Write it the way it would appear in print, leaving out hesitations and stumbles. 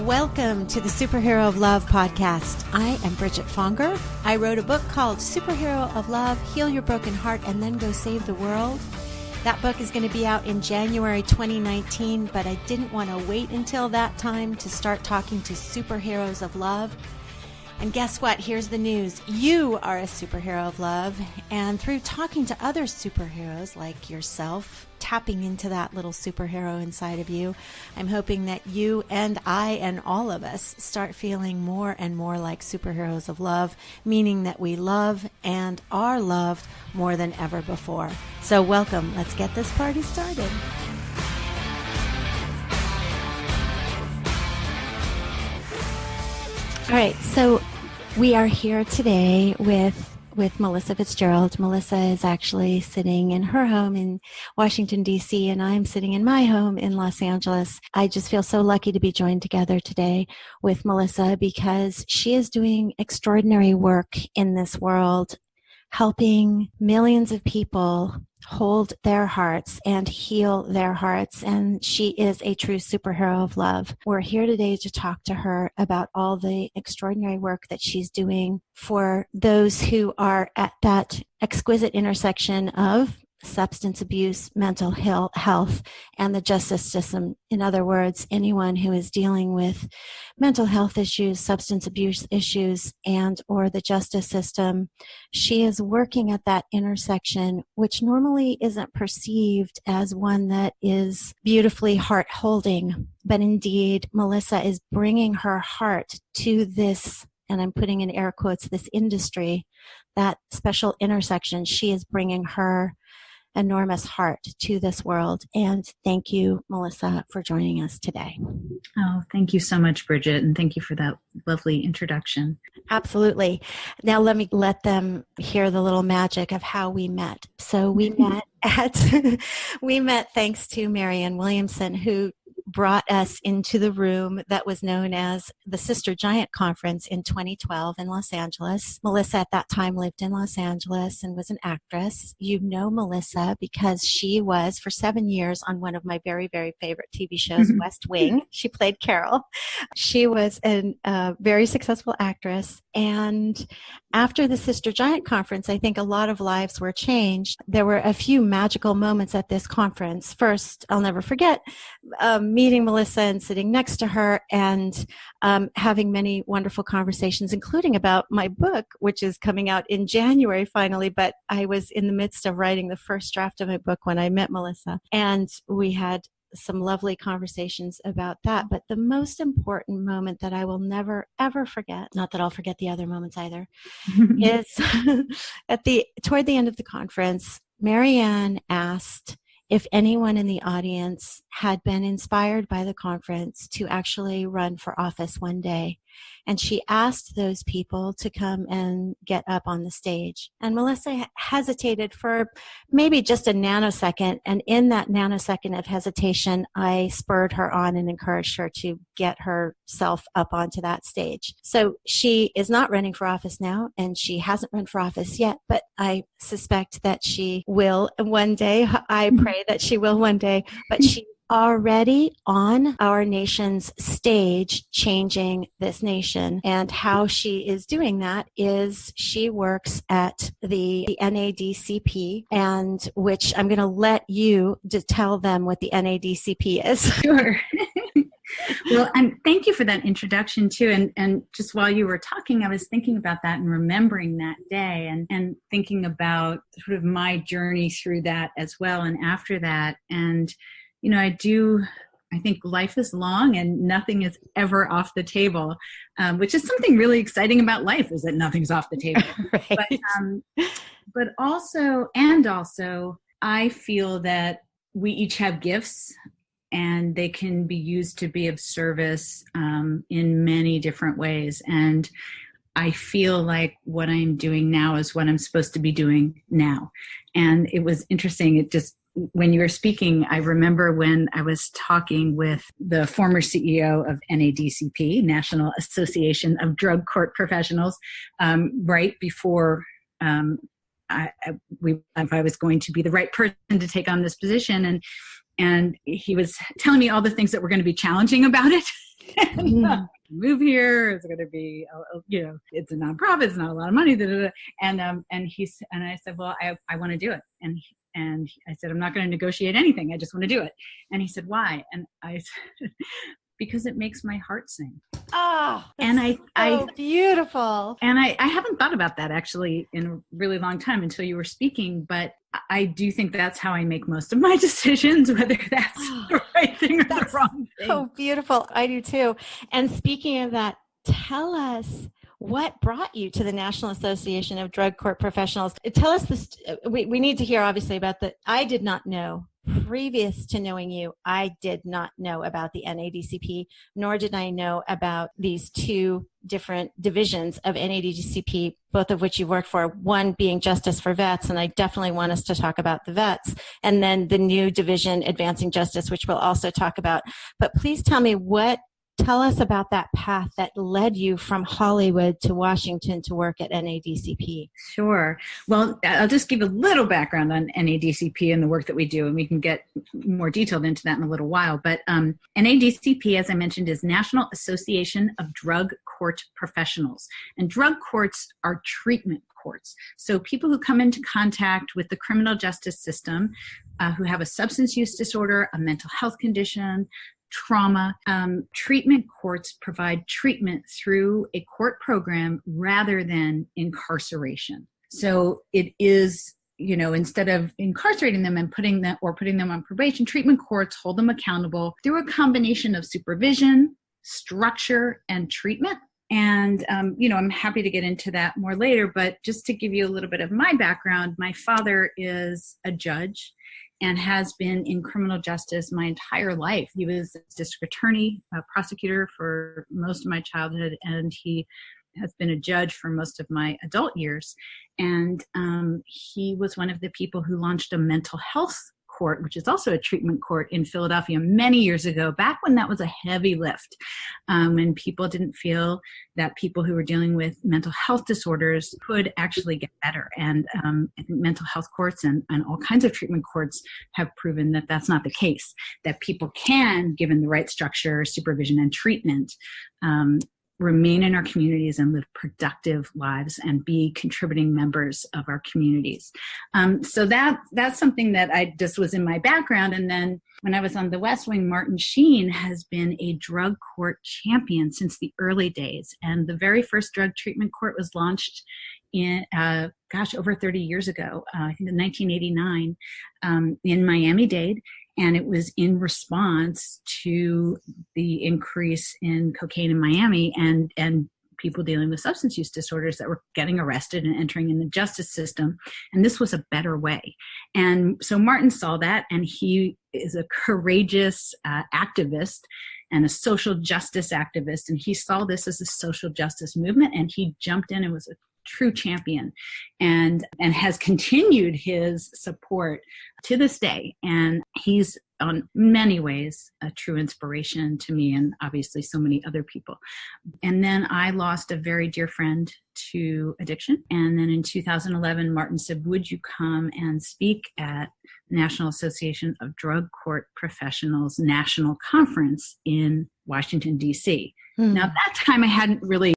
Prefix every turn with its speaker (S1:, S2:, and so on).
S1: Welcome to the Superhero of Love podcast. I am Bridget Fonger. I wrote a book called Superhero of Love, Heal Your Broken Heart, and Then Go Save the World. That book is going to be out in January 2019, but I didn't want to wait until that time to start talking to superheroes of love. And guess what? Here's the news. You are a superhero of love. And through talking to other superheroes like yourself, tapping into that little superhero inside of you, I'm hoping that you and I and all of us start feeling more and more like superheroes of love, meaning that we love and are loved more than ever before. So welcome. Let's get this party started. All right, so we are here today with Melissa Fitzgerald. Melissa is actually sitting in her home in Washington, D.C., and I'm sitting in my home in Los Angeles. I just feel so lucky to be joined together today with Melissa because she is doing extraordinary work in this world, helping millions of people hold their hearts and heal their hearts. And she is a true superhero of love. We're here today to talk to her about all the extraordinary work that she's doing for those who are at that exquisite intersection of substance abuse, mental health, and the justice system. In other words, anyone who is dealing with mental health issues, substance abuse issues, and or the justice system. She is working at that intersection, which normally isn't perceived as one that is beautifully heart-holding. But indeed, Melissa is bringing her heart to this, and I'm putting in air quotes, this industry, that special intersection. She is bringing her enormous heart to this world. And thank you, Melissa, for joining us today.
S2: Oh, thank you so much, Bridget. And thank you for that lovely introduction.
S1: Absolutely. Now let them hear the little magic of how we met. So we met thanks to Marianne Williamson, who brought us into the room that was known as the Sister Giant Conference in 2012 in Los Angeles. Melissa at that time lived in Los Angeles and was an actress. You know Melissa because she was for 7 years on one of my very, very favorite TV shows, West Wing. She played Carol. She was a very successful actress. And after the Sister Giant Conference, I think a lot of lives were changed. There were a few magical moments at this conference. First, I'll never forget meeting Melissa and sitting next to her and having many wonderful conversations, including about my book, which is coming out in January finally, but I was in the midst of writing the first draft of my book when I met Melissa, and we had some lovely conversations about that. But the most important moment that I will never, ever forget, not that I'll forget the other moments either, is toward the end of the conference, Marianne asked if anyone in the audience had been inspired by the conference to actually run for office one day. And she asked those people to come and get up on the stage. And Melissa hesitated for maybe just a nanosecond. And in that nanosecond of hesitation, I spurred her on and encouraged her to get herself up onto that stage. So she is not running for office now, and she hasn't run for office yet, but I suspect that she will one day. I pray that she will one day, but she already on our nation's stage, changing this nation. And how she is doing that is she works at the NADCP, and which I'm going to let you to tell them what the NADCP is.
S2: Sure. Well, thank you for that introduction too. And just while you were talking, I was thinking about that and remembering that day and thinking about sort of my journey through that as well. And after that, and you know, I think life is long and nothing is ever off the table, which is something really exciting about life, is that nothing's off the table.
S1: Right.
S2: But also, I feel that we each have gifts and they can be used to be of service in many different ways. And I feel like what I'm doing now is what I'm supposed to be doing now. And it was interesting. When you were speaking, I remember when I was talking with the former CEO of NADCP, National Association of Drug Court Professionals, right before I was going to be the right person to take on this position. And he was telling me all the things that were going to be challenging about it. Move here. It's going to be, it's a nonprofit. It's not a lot of money. And I said, well, I want to do it. And I said, I'm not going to negotiate anything. I just want to do it. And he said, why? And I said, because it makes my heart sing.
S1: Oh,
S2: and
S1: so beautiful.
S2: And I haven't thought about that actually in a really long time until you were speaking, but I do think that's how I make most of my decisions, whether that's the right thing or the wrong thing.
S1: Oh, beautiful. I do too. And speaking of that, tell us what brought you to the National Association of Drug Court Professionals. Tell us this. We need to hear obviously about I did not know. Previous to knowing you, I did not know about the NADCP, nor did I know about these two different divisions of NADCP, both of which you work for, one being Justice for Vets, and I definitely want us to talk about the vets, and then the new division, Advancing Justice, which we'll also talk about. But please tell us about that path that led you from Hollywood to Washington to work at NADCP.
S2: Sure. Well, I'll just give a little background on NADCP and the work that we do, and we can get more detailed into that in a little while. But NADCP, as I mentioned, is National Association of Drug Court Professionals. And drug courts are treatment courts. So people who come into contact with the criminal justice system, who have a substance use disorder, a mental health condition, trauma, treatment courts provide treatment through a court program rather than incarceration. So it is, instead of incarcerating them and putting them on probation, treatment courts hold them accountable through a combination of supervision, structure, and treatment. And, I'm happy to get into that more later, but just to give you a little bit of my background, my father is a judge and has been in criminal justice my entire life. He was a district attorney, a prosecutor for most of my childhood, and he has been a judge for most of my adult years. And he was one of the people who launched a mental health court, which is also a treatment court in Philadelphia many years ago, back when that was a heavy lift, when people didn't feel that people who were dealing with mental health disorders could actually get better. And I think mental health courts and all kinds of treatment courts have proven that that's not the case, that people can, given the right structure, supervision, and treatment, remain in our communities and live productive lives and be contributing members of our communities. So that's something that I just was in my background. And then when I was on the West Wing, Martin Sheen has been a drug court champion since the early days. And the very first drug treatment court was launched in, over 30 years ago, I think in 1989, in Miami-Dade. And it was in response to the increase in cocaine in Miami and people dealing with substance use disorders that were getting arrested and entering in the justice system. And this was a better way. And so Martin saw that, and he is a courageous activist and a social justice activist. And he saw this as a social justice movement, and he jumped in and was a true champion and has continued his support to this day. And he's on many ways a true inspiration to me and obviously so many other people. And then I lost a very dear friend to addiction. And then in 2011, Martin said, would you come and speak at National Association of Drug Court Professionals National Conference in Washington, D.C. Now, at that time, I hadn't really